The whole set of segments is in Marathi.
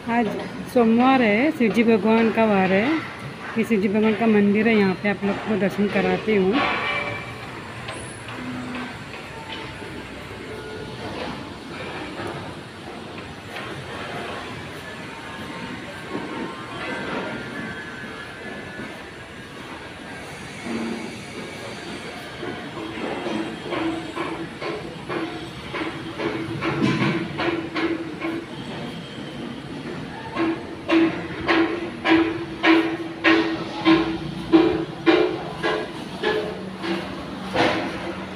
आज सोमवार है, शिव जी भगवान का वार है। ये शिव जी भगवान का मंदिर है, यहाँ पे आप लोग को दर्शन कराती हूँ।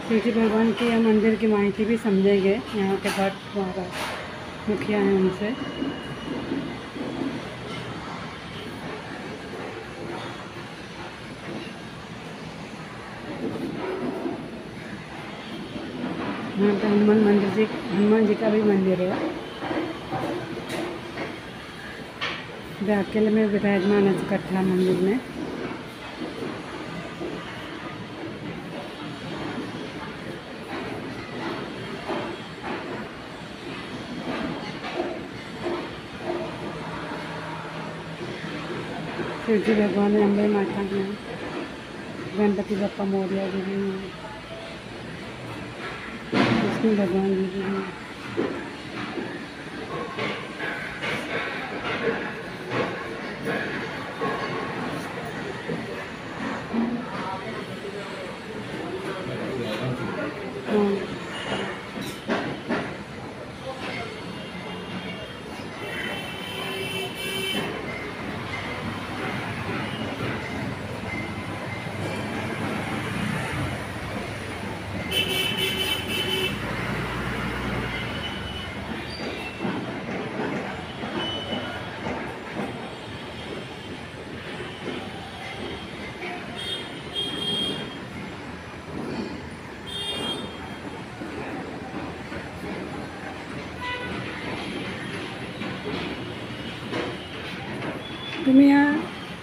शिव जी भगवान के यह मंदिर की माहिती भी समझेंगे, यहाँ के भक्त महाराज मुखिया हैं उनसे। यहाँ पे हनुमान जी का भी मंदिर है। वे अकेले में विराजमान है कटरा मंदिर में। शिव जी भगवान है, अम्बे माता हैं, गणपति बप्पा मौर्य जी भी हैं, विष्णु भगवान जी भी हैं। हाँ, तुम्ही या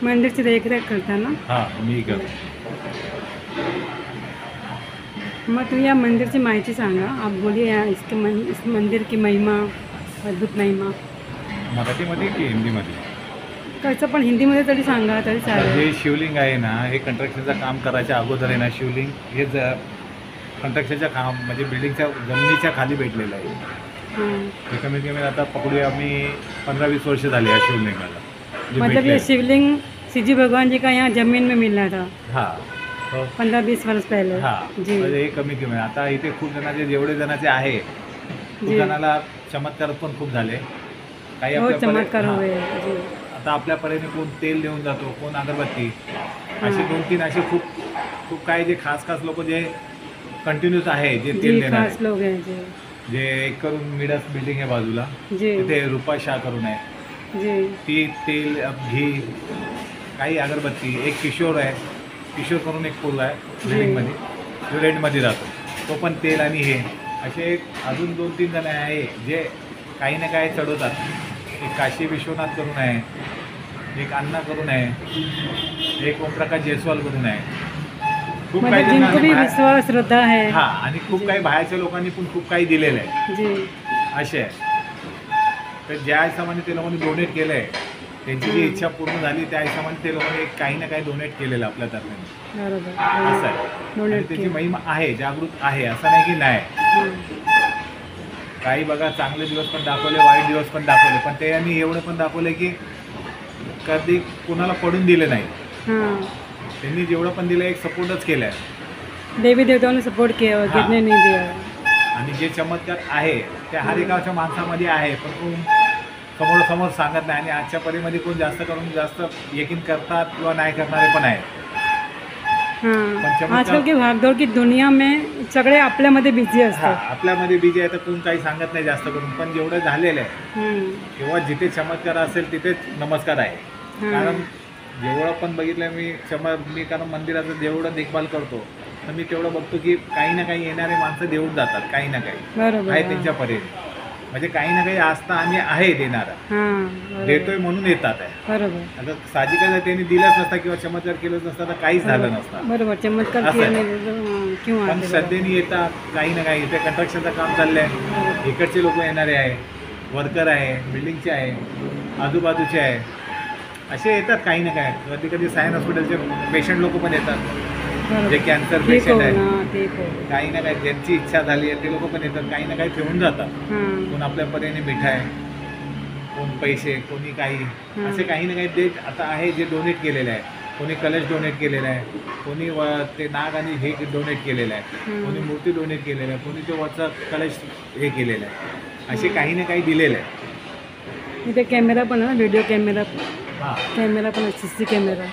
मंदिरची देखरेख करता ना? हाँ मी करतो. मग तुम्ही या मंदिरची माहिती सांगा. आप बोलिए या इस मंदिर की महिमा, अद्भुत महिमा. मराठीमध्ये की हिंदीमध्ये? कसं पण हिंदीमध्ये तरी सांगा तरी चालेल. हे शिवलिंग आहे ना, हे कंस्ट्रक्शनचं काम करायच्या अगोदर आहे ना, शिवलिंग हे कंस्ट्रक्शनच्या काम म्हणजे बिल्डिंगच्या जमिनीच्या खाली भेटलेलं आहे. हाँ, हे कमीत कमी आता पकडूया आम्ही 15-20 वर्ष झाली या शिवलिंगाला. जे मतलब ये भेटलंय. शिवलिंग शिव जी भगवान जी का यहाँ जमीन में मिला था हां हो. 15-20 वर्ष पहले. हां जी म्हणजे हे कमीत कमी आता इथे खूप जणांचे जेवढे जणांचे आहे खूप जी. जणाला चमत्कार पण खूप झाले. काही बहुत आपल्या चमत्कार हां. हुए. जी आता आपल्या परीने कोण तेल देऊन जातो, कोण अगरबत्ती, असे 2-3 असे खूप खूप काही जे खास लोक जे कंटिन्यूस आहे जे तेल जी देणार खास लोग हैं. जी जे एक करून मिडस बिल्डिंग आहे बाजूला, जी तिथे रुपा शाह करून आहे, जी ती तेल घी काही अगरबत्ती. एक किशोर आहे, किशोर करून एक पोरगा आहे बिल्डिंगमध्ये, जो रेंटमध्ये राहतो, तो पण तेल आणि हे असे अजून 2-3 जण आहे जे काही ना काही चढवतात. एक काशी विश्वनाथ करून आहे, एक अण्णा करून आहे, एक ओमप्रकाश जयस्वाल करून आहे. खूप काही मतलब जिनको भी जणांनी विश्वास श्रद्धा है. हां आणि खूप काही बाहेरच्या लोकांनी पण खूप काही दिलेलं आहे जी असे आहे. तर ज्या हिशोबाने ते लोकांनी डोनेट केलं आहे, त्यांची जी इच्छा पूर्ण झाली त्या हिशोबाने ते लोकांनी काही ना काही डोनेट केलेलं आपल्या तर्फे बरोबर. असं आहे. आणि डोनेट त्याची केलं. महिमा आहे, जागृत आहे, असं नाही की नाही. हां. काही बघा चांगले दिवस पण दाखवले, वाईट दिवस पण दाखवले, पण ते यांनी एवढं पण दाखवलं की कधी कुणाला पडून दिले नाही. हाँ, त्यांनी जेवढं पण दिलं एक सपोर्टच केलं आहे. देवी देवताओं ने सपोर्ट किया और हाँ. गिरने नहीं दिया. आणि जे चमत्कार आहे ते हर एकाच्या माणसामध्ये आहे, पण कोण समोर सांगत नाही. आणि आजच्या परीमध्ये कोण जास्त करून जास्त यकीन करतात किंवा नाही करणारे पण आहेत. हाँ, आजकल की भागदौड़ की दुनिया में सगळे आपल्यामध्ये बिझी हां असतात. आपल्यामध्ये बीजे आहे तर कोण काही सांगत नाही जास्त करून, पण जेवढं झालेलं आहे हम्म. किंवा जिथे चमत्कार असेल तिथेच नमस्कार आहे. हां. कारण जेवढं पण बघितलं मी कारण मंदिराचं जेवढं देखभाल करतो तर मी तेवढं बघतो की काही ना काही येणारे माणसं देऊन जातात, काही ना काही बरोबर. आहे त्यांच्या परीने. म्हणजे काही ना काही आस्था आणि आहे देणारा, हां, बरोबर. देतोय म्हणून येतात आहे. बरोबर. आता साहजिकच आहे, त्यांनी दिलंच नसता किंवा चमत्कार केलंच नसता तर काहीच झालं नसतं. बरोबर. चमत्कार असं किया आहे. नाही क्यों पण आते. श्रद्धेने येतात काही ना काही. इथे कंस्ट्रक्शनचं काम चाललंय, इकडचे लोक येणारे आहे, वर्कर आहे, बिल्डिंगचे आहे, आजूबाजूचे आहे, असे येतात काही ना काय. कधी कधी सायन हॉस्पिटलचे पेशंट लोक पण येतात, जे कॅन्सर ठीक पेशंट हो आहेत. ना, ठीक हो. काही ना काही ज्यांची इच्छा झाली आहे ते लोक पण येतात, काही ना काही ठेवून जातात. हां कोण आपल्या परीने मिठाई, कोण पैसे, कोणी काही, असे काही ना काही देत आता आहे जे डोनेट केलेलं आहे. कोणी कलश डोनेट केलेलं आहे, कोणी ते नाग आणि हे डोनेट केलेलं आहे, कोणी मूर्ती डोनेट केलेलं आहे, कोणी ते वरचा कलश हे केलेलं आहे. असे काही ना काही दिलेलं आहे. इथे कॅमेरा पण आहे ना, व्हिडिओ कॅमेरा हां, कॅमेरा पण आहे, CC कॅमेरा.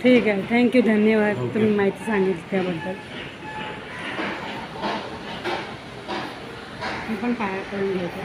ठीक आहे, थँक्यू, धन्यवाद. ओके. तुम्ही माहिती सांगितली त्याबद्दल. मी पण पाया करून घेतो.